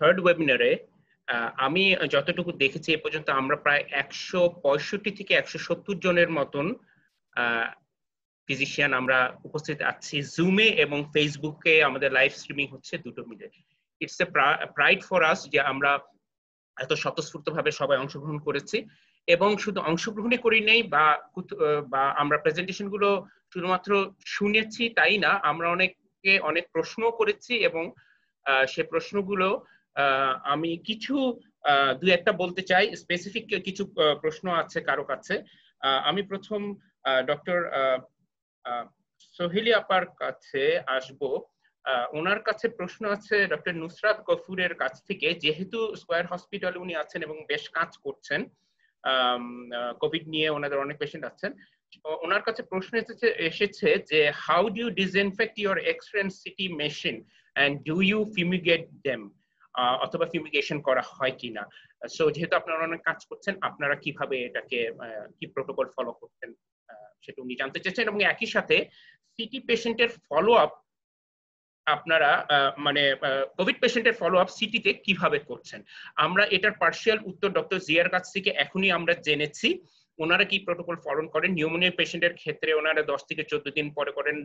Third ওয়েবিনারে আমি যতটুকু দেখেছি এ পর্যন্ত আমরা প্রায় 165 থেকে 170 জনের মতন ফিজিশিয়ান আমরা উপস্থিত আছি জুমে এবং ফেসবুকে। আমাদের লাইভ স্ট্রিমিং হচ্ছে দুটো মিলে। It's a pride for us যে আমরা এত স্বতঃস্ফূর্তভাবে সবাই অংশগ্রহণ করেছি, এবং শুধু অংশগ্রহণই করি নেই বা আমরা প্রেজেন্টেশন গুলো শুধুমাত্র শুনেছি তাই না, আমরা অনেক প্রশ্ন করেছি, এবং সে প্রশ্নগুলো আমি কিছু দুই একটা বলতে চাই। স্পেসিফিক কিছু প্রশ্ন আছে কারো কাছে। আমি প্রথম ডক্টর সোহেলি আপার কাছে আসবো। ওনার কাছে প্রশ্ন আছে ডক্টর নুসরাত গফুরের কাছ থেকে, যেহেতু স্কয়ার হসপিটালে উনি আছেন এবং বেশ কাজ করছেন কোভিড নিয়ে, ওনাদের অনেক পেশেন্ট আছেন। ওনার কাছে প্রশ্ন এসেছে যে how do you disinfect your X-ray and CT machine and do you fumigate them, অথবা ফিউমিগেশন করা হয় কিনা। সো যেহেতু আপনারা অনেক কাজ করছেন, আপনারা কিভাবে এটাকে কি প্রোটোকল ফলো করতেন সেটা উনি জানতে চেয়েছেন, এবং একই সাথে সিটি পেশেন্টের ফলো আপ আপনারা মানে কোভিড পেশেন্টের ফলো আপ সিটিতে কিভাবে করছেন। আমরা এটার পার্শিয়াল উত্তর ডক্টর জিয়ার কাছ থেকে এখনই আমরা জেনেছি। ওনারা কি প্রোটোকল ফলো করেন। নিউমোনিয়া পেশেন্টের ক্ষেত্রে ওনারা 10 থেকে 14 দিন পরে করেন,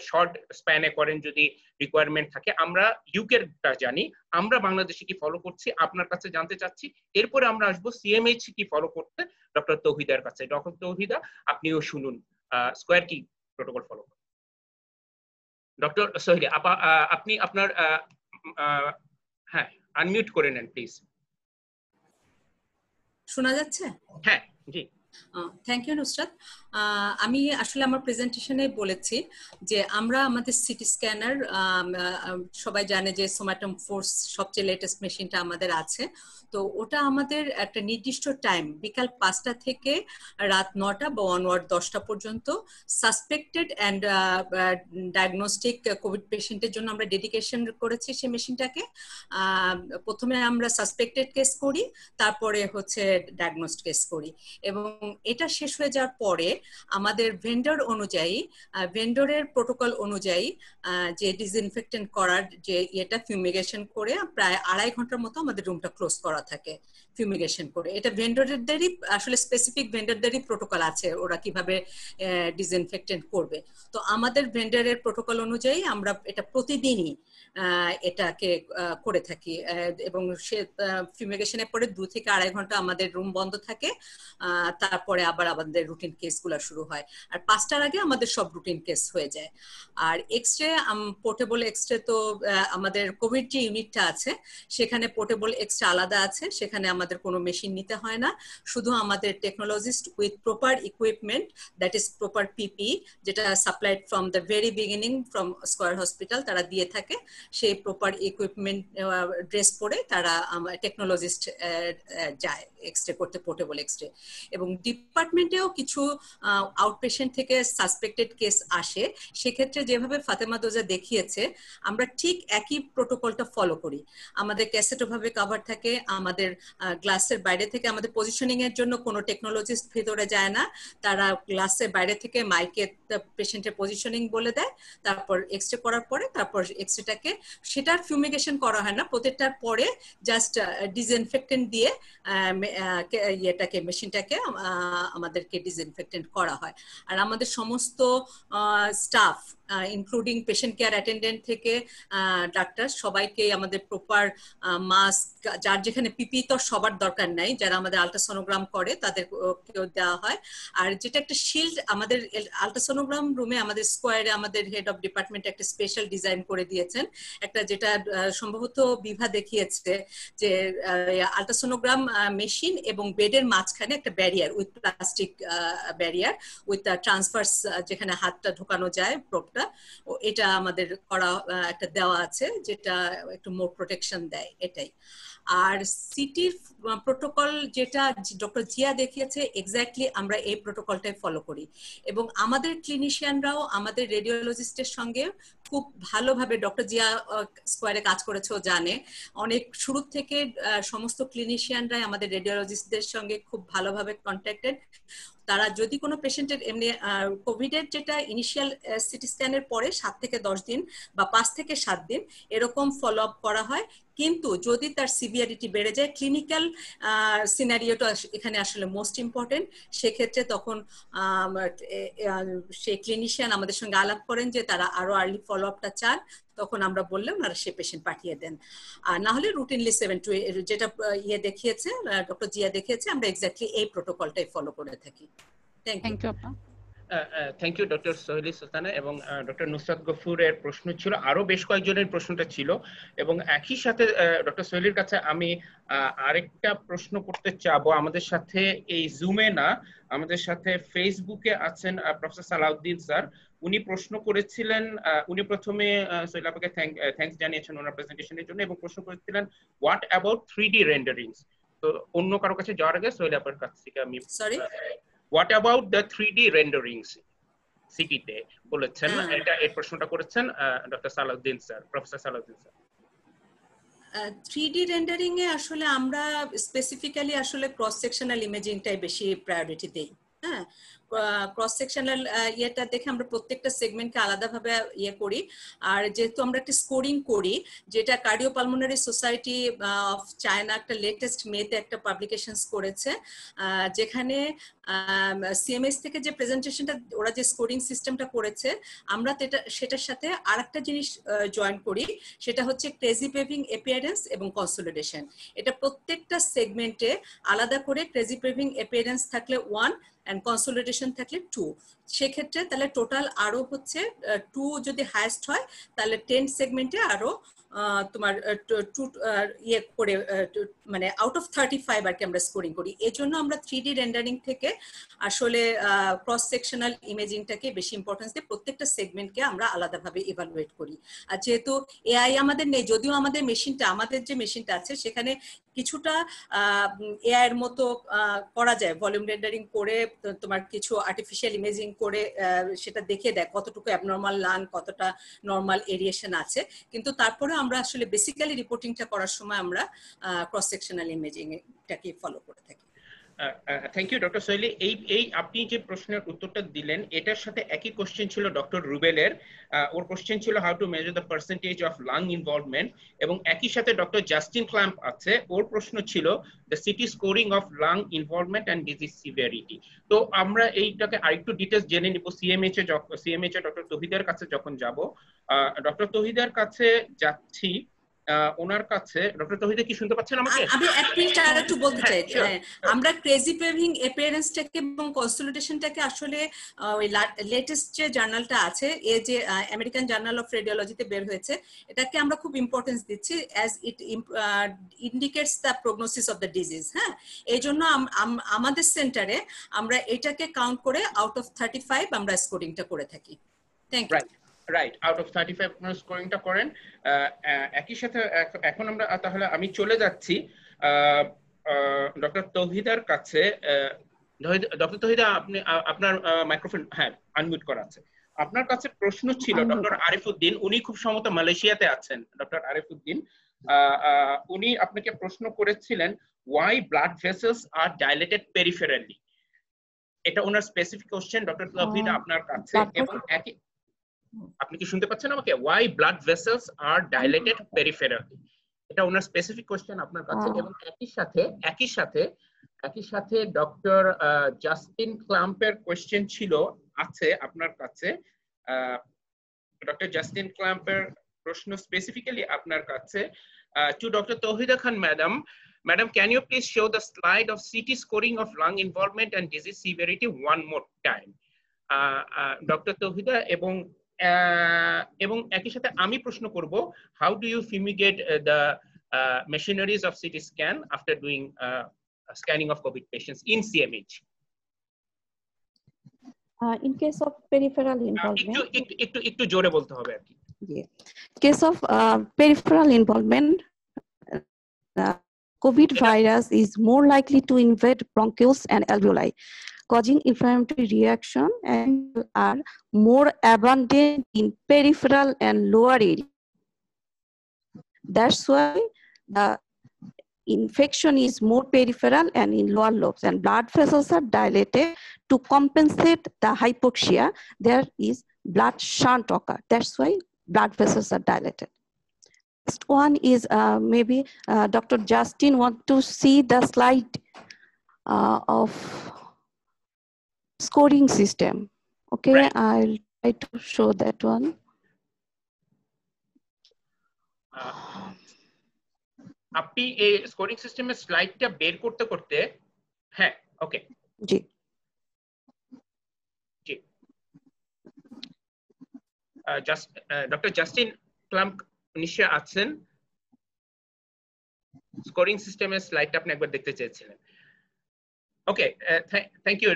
শর্ট স্প্যানে করেন যদি রিকোয়ারমেন্ট থাকে। আমরা ইউকেটা জানি, আমরা বাংলাদেশে কি ফলো করছি আপনার কাছে জানতে চাচ্ছি। এরপরে আমরা আসবো সিএমএইচ কি ফলো করতে ডক্টর তৌহিদার কাছে। ডক্টর তৌহিদা, আপনিও শুনুন স্কয়ার কি প্রোটোকল ফলো করে। ডক্টর সোহেলি আপা, আপনি আপনার হ্যাঁ আনমিউট করে নেন প্লিজ। শোনা যাচ্ছে? হ্যাঁ জি। Thank you Nusrat. আমি আসলে আমার প্রেজেন্টেশনে বলেছি যে আমরা আমাদের সিটি স্ক্যানার, সবাই জানে যে সোমাটোম ফোর্স সবচেয়ে লেটেস্ট মেশিনটা আমাদের আছে। তো ওটা আমাদের একটা নির্দিষ্ট টাইম বিকাল 5টা থেকে রাত 9টা বা অনওয়ার্ড 10টা পর্যন্ত সাসপেক্টেড অ্যান্ড ডায়াগনস্টিক কোভিড পেশেন্টের জন্য আমরা ডেডিকেশন করেছি সেই মেশিনটাকে। প্রথমে আমরা সাসপেক্টেড কেস করি, তারপরে হচ্ছে ডায়াগনোস্ট কেস করি, এবং এটা শেষ হয়ে যাওয়ার পরে আমাদের ভেন্ডর অনুযায়ী, ভেন্ডরের প্রোটোকল অনুযায়ী যে ডিসইনফেক্টেন্ট করার যে এটা ফিউমিগেশন করে প্রায় 2.5 ঘন্টার মতো আমাদের রুমটা ক্লোজ করা থাকে ফিউমিগেশন করে। এটা ভেন্ডরদেরই আসলে স্পেসিফিক ভেন্ডরদেরই প্রোটোকল আছে ওরা কিভাবে ডিসইনফেক্টেন্ট করবে। তো আমাদের ভেন্ডরের প্রোটোকল অনুযায়ী আমরা এটা প্রতিদিনই এটাকে করে থাকি, এবং সে ফিউমিগেশনের পরে 2 থেকে 2.5 ঘন্টা আমাদের রুম বন্ধ থাকে। তারপরে আবার আমাদের রুটিন কেসগুলো শুরু হয়, আর 5টার আগে আমাদের সব রুটিন কেস হয়ে যায়। আর এক্সরে, পোর্টেবল এক্সরে তো আমাদের কোভিড যে ইউনিটটা আছে সেখানে পোর্টেবল এক্সরে আলাদা আছে, সেখানে আমাদের কোনো মেশিন নিতে হয় না। শুধু আমাদের technologist with proper equipment, that is proper PP, যেটা supplied from the very beginning from Square Hospital, তারা দিয়ে থাকে। সেই প্রপার ইকুইপমেন্ট ড্রেস পরে তারা টেকনোলজিস্ট যায় এক্সরে করতে, পোর্টেবল এক্সরে। এবং ডিপার্টমেন্টেও কিছু আউটপেশেন্ট থেকে সাসপেক্টেড কেস আসে, সেক্ষেত্রে যেভাবে ফাতেমা দোজা দেখিয়েছে আমরা ঠিক একই প্রোটোকলটা ফলো করি। আমাদের ক্যাসেটো ভাবে কভার থাকে, আমাদের গ্লাসের বাইরে থেকে আমাদের পজিশনিং এর জন্য কোনো টেকনোলজিস্ট ভেতরে যায় না, তারা গ্লাসের বাইরে থেকে মাইকে পেশেন্টের পজিশনিং বলে দেয়, তারপর এক্সরে করার পরে তারপর এক্সরেটাকে সেটার ফিউমিগেশন করা হয় না, প্রত্যেকটার পরে জাস্ট ডিসইনফেক্টেন্ট দিয়ে এটাকে মেশিনটাকে আমাদেরকে ডিসইনফেক্টেন্ট করা হয়। আর আমাদের সমস্ত staff including patient care attendant থেকে ডাক্তার সবাইকে আমাদের প্রপার মাস্ক, যার যেখানে পিপি তো সবার দরকার নাই, যারা আমাদের আল্ট্রাসোনোগ্রাম করে তাদেরকেও দেওয়া হয়। আর যেটা একটা শিল্ড আমাদের আল্ট্রাসোনোগ্রাম রুমে আমাদের স্কোয়ারে আমাদের হেড অফ ডিপার্টমেন্ট একটা স্পেশাল ডিজাইন করে দিয়েছেন, একটা যেটা সম্ভবত বিভা দেখিয়েছে যে আল্ট্রাসোনোগ্রাম মেশিন এবং বেডের মাঝখানে একটা barrier with plastic barrier with transfers, যেখানে হাতটা ঢোকানো যায় প্রোবটা, এটা আমাদের করা একটা দেওয়া আছে যেটা একটু মোর প্রোটেকশন দেয়, এটাই। আর সিটির প্রোটোকল যেটা ডক্টর জিয়া দেখিয়েছে এক্স্যাক্টলি আমরা এই প্রোটোকলটাই ফলো করি, এবং আমাদের ক্লিনিশিয়ানরাও আমাদের রেডিওলজিস্টের সঙ্গে খুব ভালোভাবে, ডক্টর জিয়া স্কোয়ারে কাজ করেছেও জানে, অনেক শুরু থেকে সমস্ত ক্লিনিশিয়ানরাই আমাদের রেডিওলজিস্টদের সঙ্গে খুব ভালোভাবে কন্ট্যাক্টেড। তারা যদি কোনো পেশেন্টের এমনি কোভিডের যেটা ইনিশিয়াল সিটি স্ক্যানের পরে 7 থেকে 10 দিন বা 5 থেকে 7 দিন এরকম ফলো আপ করা হয়, কিন্তু যদি তার সিভিয়ারিটি বেড়ে যায়, ক্লিনিক্যাল সিনারিওটা এখানে আসলে মোস্ট ইম্পর্টেন্ট, সেক্ষেত্রে তখন সেই ক্লিনিশিয়ান আমাদের সঙ্গে আলাপ করেন যে তারা আরো আর্লি ফলো আপটা চান, তখন আমরা বললে ওনারা সে পেশেন্ট পাঠিয়ে দেন। আর না হলে রুটিনলি 7 to 8 যেটা ইয়ে দেখিয়েছে ডক্টর জিয়া দেখিয়েছে, আমরা এক্স্যাক্টলি এই প্রোটোকলটাই ফলো করে থাকি। Thank you. Thank you doctor Soheli Sultana. এবং ডক্টর নুসরাত গফুরের প্রশ্ন ছিল, আরো বেশ কয়েকজনের প্রশ্নটা ছিল, এবং একই সাথে ডক্টর সোহেলির কাছে আমি আরেকটা প্রশ্ন করতে চাবো। আমাদের সাথে এই জুমে না, আমাদের সাথে ফেসবুকে আছেন প্রফেসর সালাউদ্দিন স্যার। উনি প্রশ্ন করেছিলেন, উনি প্রথমে সোহেল আপাকে থ্যাঙ্কস জানিয়েছেন ওনার প্রেজেন্টেশনের জন্য, এবং প্রশ্ন করেছিলেন হোয়াট অ্যাবাউট 3D রেন্ডারিংস। তো অন্য কারো কাছে যাওয়ার আগে সোহেল আপার কাছ থেকে আমি What about the 3D renderings সিটিতে বলেছেন, এটা এই প্রশ্নটা করেছেন doctor Salauddin sir, professor Salauddin sir. 3D rendering এ আসলে আমরা স্পেসিফিক্যালি আসলে ক্রস সেকশনাল ইমেজিংটাই বেশি প্রায়োরিটি দেই। হ্যাঁ, ক্রস সেকশনাল ইয়েটা দেখে আমরা প্রত্যেকটা সেগমেন্টকে আলাদাভাবে ইয়ে করি। আর যেহেতু আমরা একটা স্কোরিং করি, যেটা কার্ডিওপালমোনারি সোসাইটি অফ চায়না একটা লেটেস্ট মেতে একটা পাবলিকেশনস করেছে, যেখানে সিএমএস থেকে যে প্রেজেন্টেশনটা ওরা যে স্কোরিং সিস্টেমটা করেছে, আমরা সেটার সাথে আরেকটা জিনিস জয়েন করি, সেটা হচ্ছে ক্রেজি পেভিং অ্যাপিয়ারেন্স এবং কনসোলিডেশন। এটা প্রত্যেকটা সেগমেন্টে আলাদা করে ক্রেজি পেভিং অ্যাপিয়ারেন্স থাকলে 1 and consolidation থাকলে 2, সেক্ষেত্রে তাহলে টোটাল আরো হচ্ছে 2 যদি হাইয়েস্ট হয় তাহলে 10 সেগমেন্টে আরো তোমার ইয়ে করে মানে আউট অফ 35 আর কি আমরা স্কোরিং করি। এজন্য আমরা 3D রেন্ডারিং থেকে আসলে ক্রস সেকশনাল ইমেজিংটাকে বেশি ইম্পর্টেন্স দিয়ে প্রত্যেকটা সেগমেন্টকে আমরা আলাদাভাবে ইভালুয়েট করি। আর যেহেতু এআই আমাদের নেই, যদিও আমাদের যে মেশিনটা আছে সেখানে কিছুটা এআই এর মতো করা যায়, ভলিউম রেন্ডারিং করে তোমার কিছু আর্টিফিশিয়াল ইমেজিং করে সেটা দেখে দেয় কতটুকু অ্যাবনর্মাল লাং, কতটা নর্মাল এরিয়েশন আছে, কিন্তু তারপরে আমরা আসলে বেসিক্যালি রিপোর্টিংটা করার সময় আমরা ক্রস সেকশনাল ইমেজিংটাকে ফলো করে থাকি। Thank you doctor Soheli. এই আপনি যে প্রশ্নের উত্তরটা দিলেন এটার সাথে একই কোশ্চেন ছিল ডক্টর রুবেলের। ওর কোশ্চেন ছিল how to measure the percentage of lung involvement, এবং একই সাথে ডক্টর জাস্টিন ক্ল্যাম্প আছে, ওর প্রশ্ন ছিল the city scoring of lung involvement and disease severity. তো আমরা এইটাকে আরেকটু ডিটেলস জেনে নিব সিএমএইচ এ ডক্টর তৌহিদের কাছে যখন যাব। ডক্টর তৌহিদের কাছে যাচ্ছি, ওনার কাছে। ডক্টর তৌহিদা কি শুনতে পাচ্ছেন আমাকে? আমি এক মিনিট আর একটু বলতে চাই, আমরা ক্রেজি পেভিং অ্যাপিয়ারেন্সটাকে এবং কনসোলিডেশনটাকে আসলে ওই লেটেস্ট যে জার্নালটা আছে, এই যে আমেরিকান জার্নাল অফ রেডিওলজিতে বের হয়েছে, এটাকে আমরা খুব ইম্পর্টেন্স দিচ্ছি as it indicates the prognosis of the disease. হ্যাঁ, এই জন্য আমাদের সেন্টারে আমরা এটাকে কাউন্ট করে আউট অফ 35 আমরা স্কোরিংটা করে থাকি। Thank you. Right, out of 35 আপনারা স্কোরিংটা করেন। একই সাথে এখন আমরা তাহলে আমি চলে যাচ্ছি ডক্টর তৌহিদার কাছে। ডক্টর তৌহিদা, আপনি আপনার মাইক্রোফোন আনমিউট করা আছে। আপনার কাছে প্রশ্ন ছিল ডক্টর আরিফউদ্দিন, উনি খুব সম্ভবত মালয়েশিয়াতে আছেন। ডক্টর আরিফউদ্দিন উনি আপনাকে প্রশ্ন করেছিলেন why blood vessels are dilated peripherally। এটা ওনার স্পেসিফিক কোশ্চেন ডক্টর তৌহিদা আপনার কাছে। এবং আপনি কি শুনতে পাচ্ছেন আমাকে? why blood vessels are dilated peripherally, এটা ওনার স্পেসিফিক কোশ্চেন আপনার কাছে। এবং একই সাথে ডক্টর জাস্টিন ক্ল্যাম্পের কোশ্চেন ছিল আছে আপনার কাছে। ডক্টর জাস্টিন ক্ল্যাম্পের প্রশ্ন স্পেসিফিক্যালি আপনার কাছে to Dr. Tauhida Khan Madam, can you please show the slide of CT scoring of lung involvement and disease severity one more time? Doctor Tauhida এবং একই সাথে আমি প্রশ্ন করব, how do you fumigate the machineries of CT scan after doing scanning of COVID patients in CMH? In case of peripheral involvement, একটু জোরে বলতে হবে আর কি। Case of peripheral involvement, COVID virus is more likely to invade bronchioles and alveoli, causing inflammatory reaction, and are more abundant in peripheral and lower area. That's why the infection is more peripheral and in lower lobes, and blood vessels are dilated to compensate the hypoxia. There is blood shunt occur. That's why blood vessels are dilated. Next one is maybe Dr. Justin want to see the slide of scoring system. Okay, right. I'll try to show that one. আপনি এই scoring সিস্টেমের স্লাইডটা বের করতে করতে হ্যাঁ okay জি জি doctor Justin Klump নিশ্চয় আছেন স্কোরিং সিস্টেমের স্লাইডটা আপনি একবার দেখতে চেয়েছিলেন okay thank you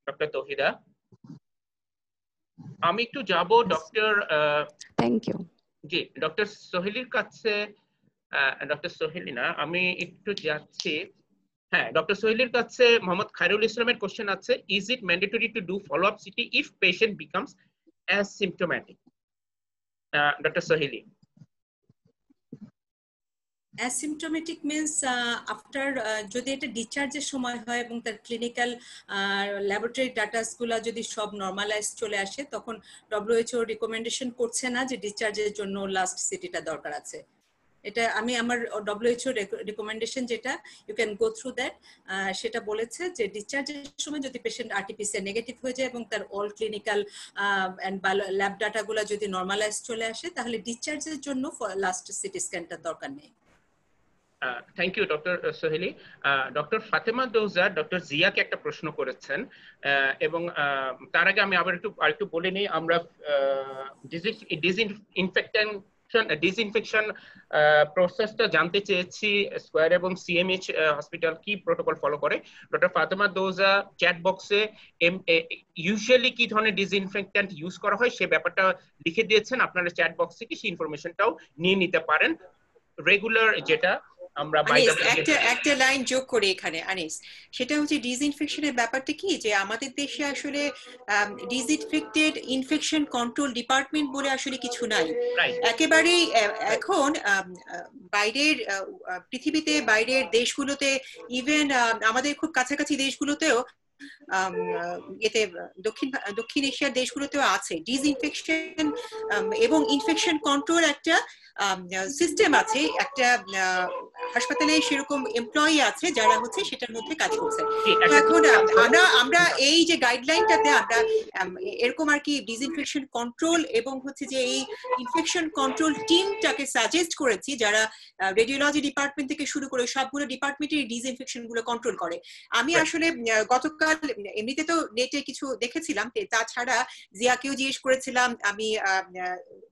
doctor Tauhida আমি একটু যাব ডক্টর থ্যাংক ইউ জি ডক্টর সোহেলির কাছে ডক্টর সোহেলিনা আমি একটু যাচ্ছি হ্যাঁ ডক্টর সোহেলির কাছে মোহাম্মদ খায়রুল ইসলামের কোশ্চেন আছে is it mandatory to do follow up city if patient becomes asymptomatic doctor Soheli asymptomatic means after যদি এটা ডিসচার্জের সময় হয় এবং তার ক্লিনিক্যাল ল্যাবরেটরি ডাটাসগুলো যদি সব নর্মালাইজ চলে আসে তখন WHO রিকমেন্ডেশন করছে না যে ডিসচার্জের জন্য লাস্ট সিটিটা দরকার আছে এটা আমি আমার WHO রিকমেন্ডেশন যেটা you can go through that সেটা বলেছে যে ডিসচার্জের সময় যদি পেশেন্ট RT-PCR নেগেটিভ হয়ে যায় এবং তার অল ক্লিনিক্যাল এন্ড ল্যাব ডাটাগুলো যদি নর্মালাইজ চলে আসে তাহলে ডিসচার্জের জন্য লাস্ট সিটি স্ক্যানটা দরকার নেই thank you doctor Soheli doctor Fatema Douja doctor জিয়াকে একটা প্রশ্ন করেছেন এবং তার আগে আমি আরেকটু বলে নিই আমরা ডিসইনফেকশন প্রসেসটা জানতে চেয়েছি স্কয়ার এবং সিএমএইচ হসপিটাল কি প্রোটোকল ফলো করে ডক্টর ফাতেমা দৌজা চ্যাট বক্সে ইউজুয়ালি কি ধরনের ডিসইনফেক্ট্যান্ট ইউজ করা হয় সে ব্যাপারটা লিখে দিয়েছেন আপনারা চ্যাট বক্সে কি সেই ইনফরমেশনটাও নিয়ে নিতে পারেন রেগুলার যেটা আমরা একটা লাইন যোগ করি এখানে আনিস সেটা হচ্ছে ডিসইনফেকশনের ব্যাপারটা কি যে আমাদের দেশে আসলে ডিসইনফেক্টেড ইনফেকশন কন্ট্রোল ডিপার্টমেন্ট বলে আসলে কিছু নাই একেবারেই এখন বাইরের পৃথিবীতে বাইরের দেশগুলোতে ইভেন আমাদের খুব কাছাকাছি দেশগুলোতেও এতে দক্ষিণ এশিয়ার দেশগুলোতেও আছে ডিসইনফেকশন এবং ইনফেকশন কন্ট্রোল একটা সিস্টেম আছে একটা হাসপাতালে সেরকম এমপ্লয়ি আছে যারা হচ্ছে সেটার মধ্যে কাজ করছে এখন আমরা এই যে গাইডলাইনটাতে আমরা এরকম আর কি ডিসইনফেকশন কন্ট্রোল এবং হচ্ছে যে এই ইনফেকশন কন্ট্রোল টিমটাকে সাজেস্ট করেছি যারা রেডিওলজি ডিপার্টমেন্ট থেকে শুরু করে সবগুলো ডিপার্টমেন্টের ডিসইনফেকশন গুলো কন্ট্রোল করে আমি আসলে গতকাল এমনিতে তো নেটে কিছু দেখেছিলাম তাছাড়া জিয়াকেও জিজ্ঞেস করেছিলাম আমি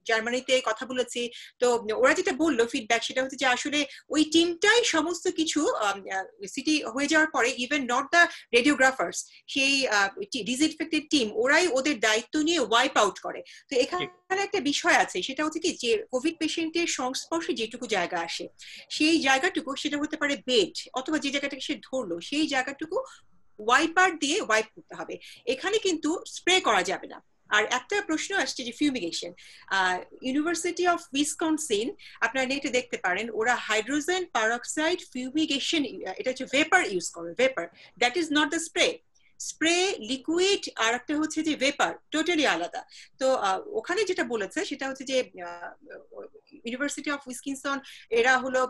জার্মানিতে কথা বলেছি তো ওরা যেটা বললো ফিডব্যাক সেটা হচ্ছে যে আসলে ওই টিমটাই সমস্ত কিছু সিটি হয়ে যাওয়ার পরে ইভেন নট দ্য রেডিওগ্রাফার্স সেই ডিসইনফেক্টেড টিম ওরাই ওদের দায়িত্ব নিয়ে ওয়াইপ আউট করে তো এখানে একটা বিষয় আছে সেটা হচ্ছে কি যে কোভিড পেশেন্টের সংস্পর্শে যেটুকু জায়গা আসে সেই জায়গাটুকু সেটা হতে পারে বেড অথবা যে জায়গাটাকে সে ধরলো সেই জায়গাটুকু ওয়াইপার দিয়ে ওয়াইপ করতে হবে এখানে কিন্তু স্প্রে করা যাবে না আর একটা প্রশ্ন আসছে যে ফিউমিগেশন ইউনিভার্সিটি অফ উইসকনসিন আপনারা নেটে দেখতে পারেন ওরা হাইড্রোজেন পারঅক্সাইড ফিউমিগেশন এটা হচ্ছে ভেপার ইউজ করে vapour that is not the spray spray liquid আর একটা হচ্ছে যে ভেপার টোটালি আলাদা তো ওখানে যেটা বলেছে সেটা হচ্ছে যে ইউনিভার্সিটি অফ উইসকনসিন এরা হলো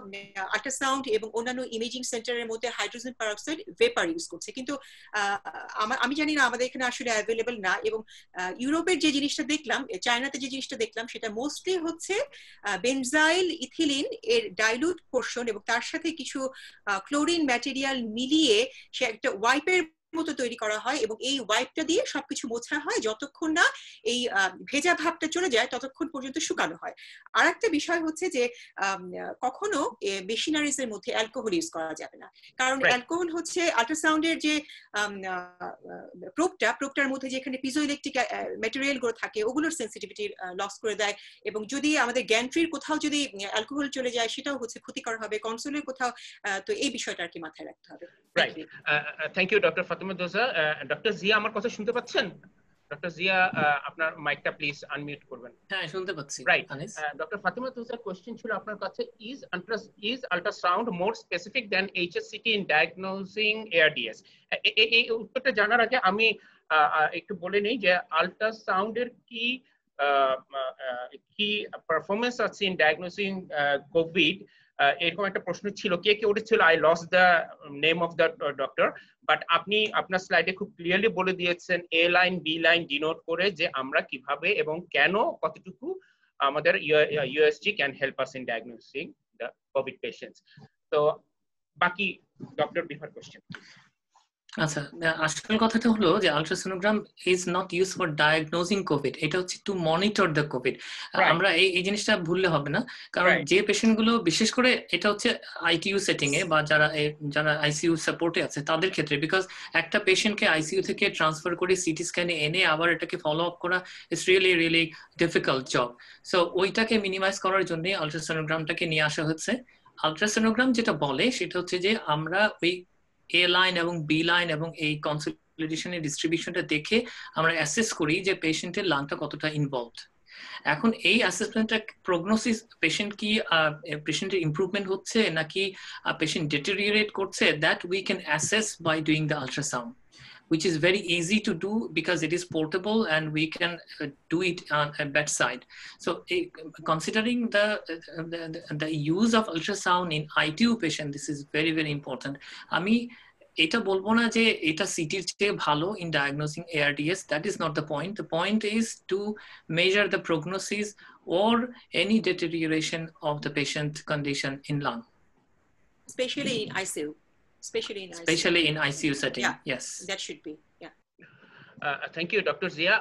আল্ট্রাসাউন্ড এবং অন্যান্য ইমেজিং সেন্টারের মধ্যে হাইড্রোজেন পারঅক্সাইড ভেপার ইউজ করছে কিন্তু আমি জানি না আমাদের এখানে আসলে অ্যাভেলেবল না এবং ইউরোপের যে জিনিসটা দেখলাম চায়নাতে যে জিনিসটা দেখলাম সেটা মোস্টলি হচ্ছে বেনজাইল ইথিলিন এর ডাইলুট পোর্শন এবং তার সাথে কিছু ক্লোরিন ম্যাটেরিয়াল মিলিয়ে সে একটা ওয়াইপের মতো তৈরি করা হয় এবং এই ওয়াইপটা দিয়ে সবকিছু মোছা হয় যতক্ষণ না এই ভেজা ভাবটা চলে যায় ততক্ষণ পর্যন্ত শুকানো হয় আর একটা বিষয় হচ্ছে যে কখনো মেশিনারিজের মধ্যে অ্যালকোহল ইউজ করা যাবে না কারণ অ্যালকোহল হচ্ছে আল্ট্রাসাউন্ডের যে প্রোবটার মধ্যে যেখানে পিজোইলেকট্রিক ম্যাটেরিয়াল গুলো থাকে ওগুলোর সেন্সিটিভিটি লস করে দেয় এবং যদি আমাদের গ্যান্ট্রির কোথাও যদি অ্যালকোহল চলে যায় সেটাও হচ্ছে ক্ষতিকর হবে কনসোলের কোথাও তো এই বিষয়টা আর কি মাথায় রাখতে হবে thank you doctor Fatema Douja doctor Zia আমার কথা শুনতে পাচ্ছেন ডক্টর জিয়া আপনার মাইকটা প্লিজ আনমিউট করবেন। হ্যাঁ, শুনতে পাচ্ছি। রাইট, ডক্টর ফাতিমা তুজার কোশ্চেন ছিল আপনার কাছে, is ultrasound more specific than HSCT in diagnosing ARDS? এই উত্তরটা জানার আগে আমি একটু বলে নেই যে আল্ট্রাসাউন্ডের কি পারফরমেন্স আছে ইন ডায়াগনোসিং কোভিড, এরকম একটা প্রশ্ন ছিল, কে উঠেছিল, I lost the name of the doctor, but আপনি আপনার স্লাইডে খুব ক্লিয়ারলি বলে দিয়েছেন A line B line denote করে যে আমরা কিভাবে এবং কেন কতটুকু আমাদের USG can help us in diagnosing the covid patients. তো বাকি ডক্টর বিফার কোশ্চেন। আচ্ছা, আসল কথাটা হলো যে ultrasonogram is not use for diagnosing COVID, এটা হচ্ছে টু মনিটর দ্য কোভিড। আমরা এই জিনিসটা ভুললে হবে না, কারণ যে পেশেন্ট গুলো বিশেষ করে এটা হচ্ছে ITU সেটিং এ বা যারা ICU সাপোর্টে আছে তাদের ক্ষেত্রে, বিকজ একটা পেশেন্টকে ICU থেকে ট্রান্সফার করে সিটি স্ক্যানে এনে আবার এটাকে ফলো আপ করা it's really difficult job. So ওইটাকে মিনিমাইজ করার জন্য আলট্রাসোনোগ্রামটাকে নিয়ে আসা হচ্ছে। আলট্রাসোনোগ্রাম যেটা বলে সেটা হচ্ছে যে আমরা ওই A লাইন এবং B লাইন এবং এই কনসলিডেশনের ডিস্ট্রিবিউশনটা দেখে আমরা অ্যাসেস করি যে পেশেন্টের লাংটা কতটা ইনভলভড। এখন এই অ্যাসেসমেন্টটা প্রগনোসিস, পেশেন্টের ইমপ্রুভমেন্ট হচ্ছে নাকি পেশেন্ট ডিটেরিওরেট করছে, that we can assess by doing the ultrasound, which is very easy to do because it is portable and we can do it on a bedside. So considering the use of ultrasound in ITU patient, this is very important. Ami এটা বলবো না যে এটা সিটির চেয়ে ভালো in diagnosing ARDS, that is not the point. The point is to measure the prognosis or any deterioration of the patient condition in lung, especially in ICU. Especially in ICU setting. Yeah, yes, that should be. Yeah. Thank you, Dr. Zia.